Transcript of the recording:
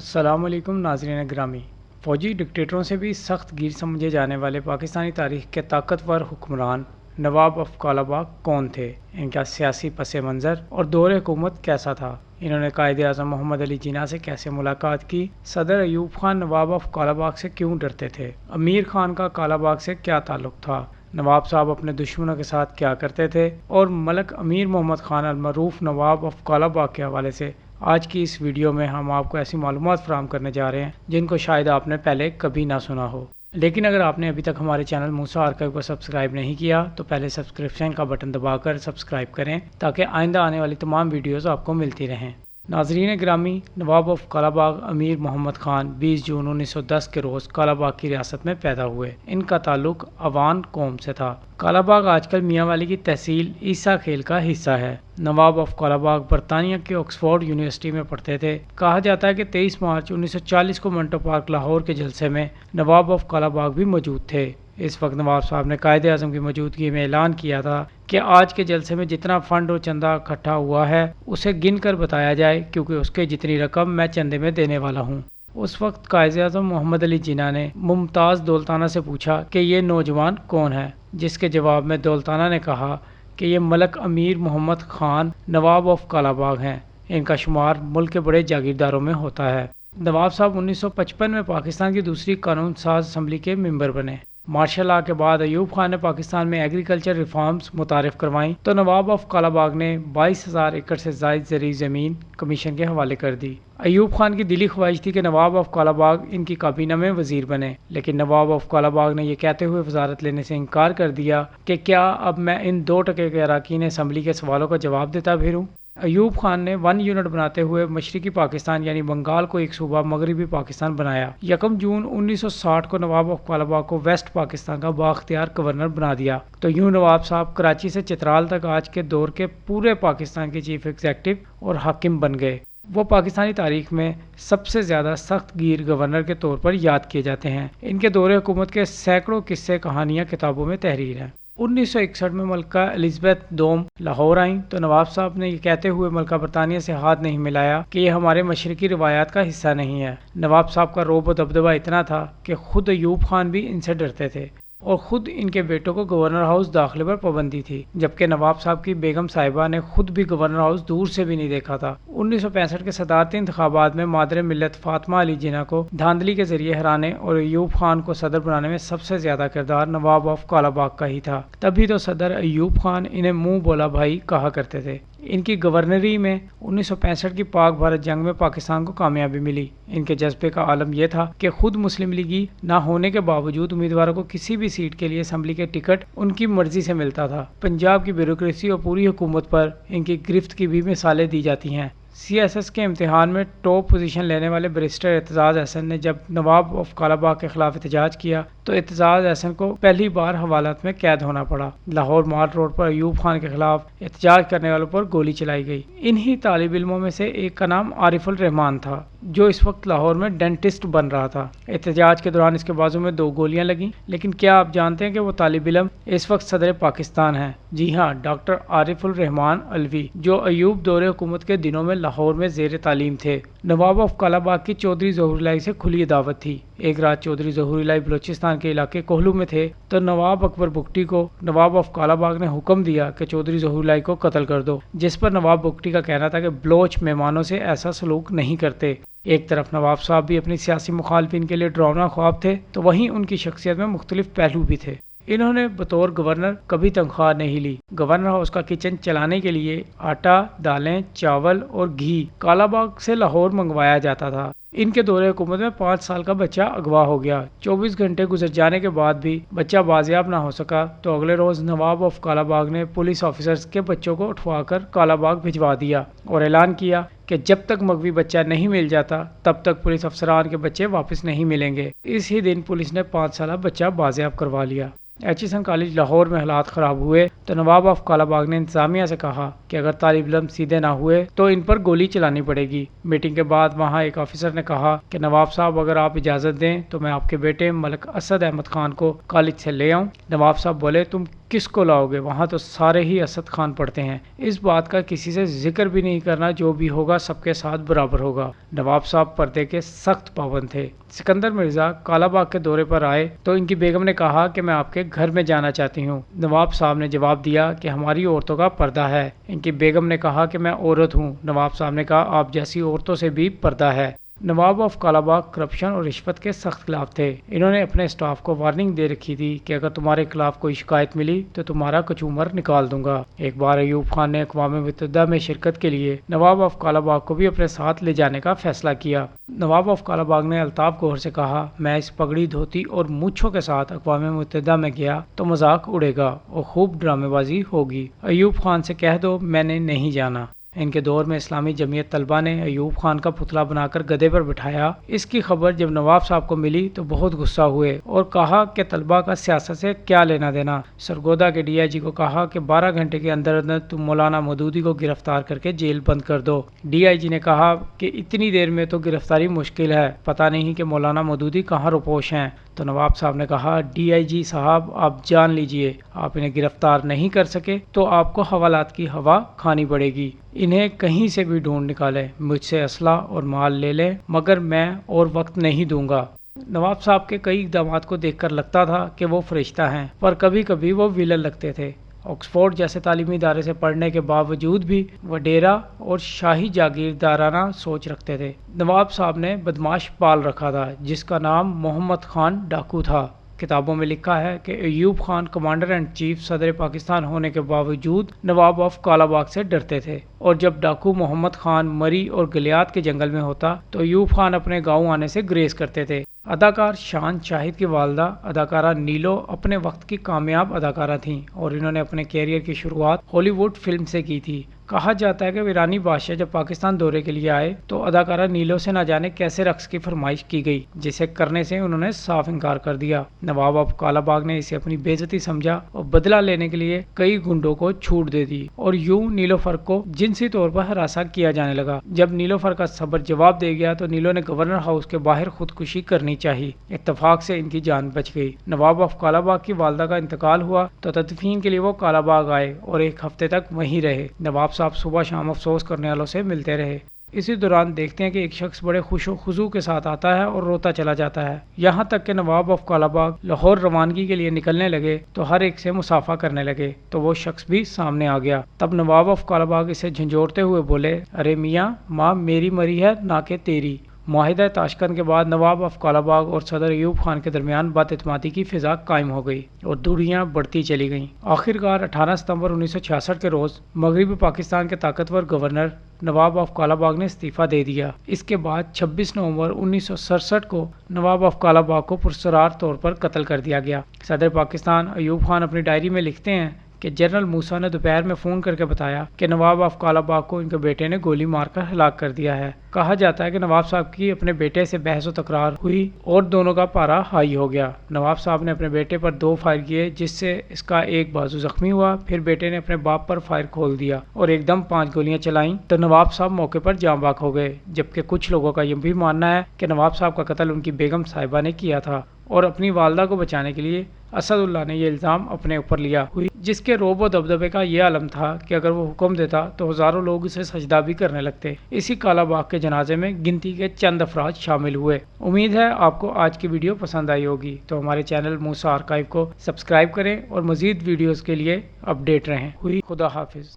السلام علیکم ناظرین گرامی۔ فوجی ڈکٹیٹروں سے بھی سخت گیر سمجھے جانے والے پاکستانی تاریخ کے طاقتور حکمران نواب آف کالاباغ کون تھے؟ ان کا سیاسی پس منظر اور دور حکومت کیسا تھا؟ انہوں نے قائد اعظم محمد علی جناح سے کیسے ملاقات کی؟ صدر ایوب خان نواب آف کالاباغ سے کیوں ڈرتے تھے؟ امیر خان کا کالاباغ سے کیا تعلق تھا؟ نواب صاحب اپنے دشمنوں کے ساتھ کیا کرتے تھے؟ اور ملک امیر محمد خان المعروف نواب آف کالاباغ کے حوالے سے آج کی اس ویڈیو میں ہم آپ کو ایسی معلومات فراہم کرنے جا رہے ہیں جن کو شاید آپ نے پہلے کبھی نہ سنا ہو۔ لیکن اگر آپ نے ابھی تک ہمارے چینل موسیٰ آرکائیو کو سبسکرائب نہیں کیا تو پہلے سبسکرپشن کا بٹن دبا کر سبسکرائب کریں تاکہ آئندہ آنے والی تمام ویڈیوز آپ کو ملتی رہیں۔ ناظرین گرامی، نواب آف کالاباغ امیر محمد خان 20 جون 1910 کے روز کالاباغ کی ریاست میں پیدا ہوئے۔ ان کا تعلق اوان قوم سے تھا۔ کالاباغ آج کل میاں والی کی تحصیل عیسیٰ کھیل کا حصہ ہے۔ نواب آف کالاباغ برطانیہ کے آکسفورڈ یونیورسٹی میں پڑھتے تھے۔ کہا جاتا ہے کہ 23 مارچ 1940 کو منٹو پارک لاہور کے جلسے میں نواب آف کالاباغ بھی موجود تھے۔ اس وقت نواب صاحب نے قائد اعظم کی موجودگی میں اعلان کیا تھا کہ آج کے جلسے میں جتنا فنڈ و چندہ اکٹھا ہوا ہے اسے گن کر بتایا جائے، کیونکہ اس کے جتنی رقم میں چندے میں دینے والا ہوں۔ اس وقت قائد اعظم محمد علی جناح نے ممتاز دولتانہ سے پوچھا کہ یہ نوجوان کون ہے، جس کے جواب میں دولتانہ نے کہا کہ یہ ملک امیر محمد خان نواب آف کالاباغ ہیں۔ ان کا شمار ملک کے بڑے جاگیرداروں میں ہوتا ہے۔ نواب صاحب 1955 میں پاکستان کی دوسری قانون ساز اسمبلی کے ممبر بنے۔ مارشل لاء کے بعد ایوب خان نے پاکستان میں ایگریکلچر ریفارمز متعارف کروائیں تو نواب آف کالاباغ نے 22,000 ایکڑ سے زائد زرعی زمین کمیشن کے حوالے کر دی۔ ایوب خان کی دلی خواہش تھی کہ نواب آف کالاباغ ان کی کابینہ میں وزیر بنے، لیکن نواب آف کالاباغ نے یہ کہتے ہوئے وزارت لینے سے انکار کر دیا کہ کیا اب میں ان 2% کے اراکین اسمبلی کے سوالوں کا جواب دیتا پھروں۔ ایوب خان نے 1 یونٹ بناتے ہوئے مشرقی پاکستان یعنی بنگال کو ایک صوبہ مغربی پاکستان بنایا۔ 1 جون 1960 کو نواب آف کالاباغ کو ویسٹ پاکستان کا بااختیار گورنر بنا دیا۔ تو یوں نواب صاحب کراچی سے چترال تک آج کے دور کے پورے پاکستان کے چیف ایگزیکٹو اور حاکم بن گئے۔ وہ پاکستانی تاریخ میں سب سے زیادہ سخت گیر گورنر کے طور پر یاد کیے جاتے ہیں۔ ان کے دور حکومت کے سینکڑوں قصے کہانیاں کتابوں میں تحریر ہیں۔ 1961 میں ملکہ الزبیتھ دوم لاہور آئیں تو نواب صاحب نے یہ کہتے ہوئے ملکہ برطانیہ سے ہاتھ نہیں ملایا کہ یہ ہمارے مشرقی روایات کا حصہ نہیں ہے۔ نواب صاحب کا رعب و دبدبہ اتنا تھا کہ خود ایوب خان بھی ان سے ڈرتے تھے اور خود ان کے بیٹوں کو گورنر ہاؤس داخلے پر پابندی تھی، جبکہ نواب صاحب کی بیگم صاحبہ نے خود بھی گورنر ہاؤس دور سے بھی نہیں دیکھا تھا۔ 1965 کے صدارتی انتخابات میں مادر ملت فاطمہ علی جناح کو دھاندلی کے ذریعے ہرانے اور ایوب خان کو صدر بنانے میں سب سے زیادہ کردار نواب آف کالاباغ کا ہی تھا۔ تبھی تو صدر ایوب خان انہیں منہ بولا بھائی کہا کرتے تھے۔ ان کی گورنری میں 1965 کی پاک بھارت جنگ میں پاکستان کو کامیابی ملی۔ ان کے جذبے کا عالم یہ تھا کہ خود مسلم لیگی نہ ہونے کے باوجود امیدواروں کو کسی بھی سیٹ کے لیے اسمبلی کے ٹکٹ ان کی مرضی سے ملتا تھا۔ پنجاب کی بیوروکریسی اور پوری حکومت پر ان کی گرفت کی بھی مثالیں دی جاتی ہیں۔ CSS کے امتحان میں ٹاپ پوزیشن لینے والے بیرسٹر اعتزاز احسن نے جب نواب آف کالاباغ کے خلاف احتجاج کیا تو اعتزاز احسن کو پہلی بار حوالات میں قید ہونا پڑا۔ لاہور مال روڈ پر ایوب خان کے خلاف احتجاج کرنے والوں پر گولی چلائی گئی۔ انہی طالب علموں میں سے ایک کا نام عارف الرحمان تھا، جو اس وقت لاہور میں ڈینٹسٹ بن رہا تھا۔ احتجاج کے دوران اس کے بازو میں 2 گولیاں لگیں، لیکن کیا آپ جانتے ہیں کہ وہ طالب علم اس وقت صدر پاکستان ہیں؟ جی ہاں، ڈاکٹر عارف الرحمان علوی، جو ایوب دور حکومت کے دنوں میں لاہور میں زیر تعلیم تھے۔ نواب آف کالاباغ کی چودھری ظہور الہی سے کھلی دعوت تھی۔ ایک رات چودھری ظہور الہی بلوچستان کے علاقے کوہلو میں تھے تو نواب اکبر بگٹی کو نواب آف کالاباغ نے حکم دیا کہ چودھری ظہور الہی کو قتل کر دو، جس پر نواب بگٹی کا کہنا تھا کہ بلوچ مہمانوں سے ایسا سلوک نہیں کرتے۔ ایک طرف نواب صاحب بھی اپنی سیاسی مخالفین کے لیے ڈراؤنا خواب تھے تو وہیں ان کی شخصیت میں مختلف پہلو بھی تھے۔ انہوں نے بطور گورنر کبھی تنخواہ نہیں لی۔ گورنر ہاؤس کا کچن چلانے کے لیے آٹا، دالیں، چاول اور گھی کالاباغ سے لاہور منگوایا جاتا تھا۔ ان کے دور حکومت میں 5 سال کا بچہ اغوا ہو گیا۔ 24 گھنٹے گزر جانے کے بعد بھی بچہ بازیاب نہ ہو سکا تو اگلے روز نواب آف کالاباغ نے پولیس آفیسرز کے بچوں کو اٹھوا کر کالاباغ بھجوا دیا اور اعلان کیا کہ جب تک مغوی بچہ نہیں مل جاتا تب تک پولیس افسران کے بچے واپس نہیں ملیں گے۔ اس ہی دن پولیس نے 5 سالہ بچہ بازیاب کروا لیا۔ ایچیسن کالج لاہور میں حالات خراب ہوئے تو نواب آف کالاباغ نے انتظامیہ سے کہا کہ اگر طالب علم سیدھے نہ ہوئے تو ان پر گولی چلانی پڑے گی۔ میٹنگ کے بعد وہاں ایک آفیسر نے نے کہا کہ نواب صاحب اگر آپ اجازت دیں تو میں آپ کے بیٹے ملک اسد احمد خان کو کالج سے لے آؤں۔ نواب صاحب بولے تم کس کو لاؤ گے، وہاں تو سارے ہی اسد خان پڑھتے ہیں، اس بات کا کسی سے ذکر بھی نہیں کرنا، جو بھی ہوگا سب کے ساتھ برابر ہوگا۔ نواب صاحب پردے کے سخت پابند تھے۔ سکندر مرزا کالا باغ کے دورے پر آئے تو ان کی بیگم نے کہا کہ میں آپ کے گھر میں جانا چاہتی ہوں۔ نواب صاحب نے جواب دیا کہ ہماری عورتوں کا پردہ ہے۔ ان کی بیگم نے کہا کہ میں عورت ہوں۔ نواب صاحب نے کہا آپ جیسی عورتوں سے بھی پردہ ہے۔ نواب آف کالا باغ کرپشن اور رشوت کے سخت خلاف تھے۔ انہوں نے اپنے اسٹاف کو وارننگ دے رکھی تھی کہ اگر تمہارے خلاف کوئی شکایت ملی تو تمہارا کچومر نکال دوں گا۔ ایک بار ایوب خان نے اقوام متحدہ میں شرکت کے لیے نواب آف کالا باغ کو بھی اپنے ساتھ لے جانے کا فیصلہ کیا۔ نواب آف کالا باغ نے الطاف گوہر سے کہا میں اس پگڑی دھوتی اور مونچھوں کے ساتھ اقوام متحدہ میں گیا تو مذاق اڑے گا اور خوب ڈرامے بازی ہوگی۔ ایوب خان سے کہہ دو میں نے نہیں جانا۔ ان کے دور میں اسلامی جمعیت طلبہ نے ایوب خان کا پتلا بنا کر گدھے پر بٹھایا۔ اس کی خبر جب نواب صاحب کو ملی تو بہت غصہ ہوئے اور کہا کہ طلبہ کا سیاست سے کیا لینا دینا۔ سرگودا کے ڈی آئی جی کو کہا کہ 12 گھنٹے کے اندر اندر تم مولانا مودودی کو گرفتار کر کے جیل بند کر دو۔ ڈی آئی جی نے کہا کہ اتنی دیر میں تو گرفتاری مشکل ہے، پتہ نہیں کہ مولانا مودودی کہاں روپوش ہیں۔ تو نواب صاحب نے کہا ڈی آئی جی صاحب آپ جان لیجئے آپ انہیں گرفتار نہیں کر سکے تو آپ کو حوالات کی ہوا کھانی پڑے گی، انہیں کہیں سے بھی ڈھونڈ نکالیں، مجھ سے اسلحہ اور مال لے لیں، مگر میں اور وقت نہیں دوں گا۔ نواب صاحب کے کئی اقدامات کو دیکھ کر لگتا تھا کہ وہ فرشتہ ہیں، پر کبھی کبھی وہ ویلن لگتے تھے۔ آکسفورڈ جیسے تعلیمی ادارے سے پڑھنے کے باوجود بھی وہ ڈیرا اور شاہی جاگیردارانہ سوچ رکھتے تھے۔ نواب صاحب نے بدماش پال رکھا تھا جس کا نام محمد خان ڈاکو تھا۔ کتابوں میں لکھا ہے کہ Ayub Khan commander and chief صدر پاکستان ہونے کے باوجود نواب آف کالا باغ سے ڈرتے تھے، اور جب ڈاکو محمد خان مری اور گلیات کے جنگل میں ہوتا تو ایوب خان اپنے گاؤں آنے سے گریز کرتے تھے۔ اداکار شان شاہد کی والدہ اداکارہ نیلو اپنے وقت کی کامیاب اداکارہ تھیں اور انہوں نے اپنے کیریئر کی شروعات ہالی ووڈ فلم سے کی تھی۔ کہا جاتا ہے کہ ایرانی بادشاہ جب پاکستان دورے کے لیے آئے تو اداکارہ نیلو سے نہ جانے کیسے رقص کی فرمائش کی گئی، جسے کرنے سے انہوں نے صاف انکار کر دیا۔ نواب آف کالا باغ نے اسے اپنی بے عزتی سمجھا اور بدلہ لینے کے لیے کئی گنڈوں کو چھوٹ دے دی اور یوں نیلوفر کو جنسی طور پر ہراساں کیا جانے لگا۔ جب نیلوفر کا صبر جواب دے گیا تو نیلو نے گورنر ہاؤس کے باہر خودکشی کرنی چاہی، اتفاق سے ان کی جان بچ گئی۔ نواب آف کالا باغ کی والدہ کا انتقال ہوا تو تدفین کے لیے وہ کالا باغ آئے اور ایک ہفتے تک وہیں رہے۔ نواب صاحب صبح شام افسوس کرنے والوں سے ملتے رہے۔ اسی دوران دیکھتے ہیں کہ ایک شخص بڑے خوش و خضوع کے ساتھ آتا ہے اور روتا چلا جاتا ہے، یہاں تک کہ نواب آف کالا باغ لاہور روانگی کے لیے نکلنے لگے تو ہر ایک سے مصافحہ کرنے لگے تو وہ شخص بھی سامنے آ گیا۔ تب نواب آف کالا باغ اسے جھنجھوڑتے ہوئے بولے ارے میاں ماں میری مری ہے نہ کہ تیری۔ معاہدہ تاشکند کے بعد نواب آف کالا باغ اور صدر ایوب خان کے درمیان بد اعتمادی کی فضا قائم ہو گئی اور دوریاں بڑھتی چلی گئیں۔ آخرکار 18 ستمبر 1966 کے روز مغربی پاکستان کے طاقتور governor Nawab of Kala Bagh نے استعفیٰ دے دیا۔ اس کے بعد 26 نومبر 1967 کو نواب آف کالا باغ کو پرسرار طور پر قتل کر دیا گیا۔ صدر پاکستان ایوب خان اپنی ڈائری میں لکھتے ہیں کہ جنرل موسیٰ نے دوپہر میں فون کر کے بتایا کہ نواب آف کالا باغ کو ان کے بیٹے نے گولی مار کر ہلاک کر دیا ہے۔ کہا جاتا ہے کہ نواب صاحب کی اپنے بیٹے سے بحث و تکرار ہوئی اور دونوں کا پارا ہائی ہو گیا۔ نواب صاحب نے اپنے بیٹے پر 2 فائر کیے جس سے اس کا ایک بازو زخمی ہوا، پھر بیٹے نے اپنے باپ پر فائر کھول دیا اور ایک دم 5 گولیاں چلائیں تو نواب صاحب موقع پر جاں باک ہو گئے، جبکہ کچھ لوگوں کا یہ بھی ماننا ہے کہ نواب صاحب کا قتل ان کی بیگم صاحبہ نے کیا تھا اور اپنی والدہ کو بچانے کے لیے اسد اللہ نے یہ الزام اپنے اوپر لیا ہوئی، جس کے روب و دبدبے کا یہ عالم تھا کہ اگر وہ حکم دیتا تو ہزاروں لوگ اسے سجدہ بھی کرنے لگتے۔ اسی کالا باغ کے جنازے میں گنتی کے چند افراد شامل ہوئے۔ امید ہے آپ کو آج کی ویڈیو پسند آئی ہوگی، تو ہمارے چینل موسیٰ آرکائیو کو سبسکرائب کریں اور مزید ویڈیوز کے لیے اپڈیٹ رہیں۔ خدا حافظ۔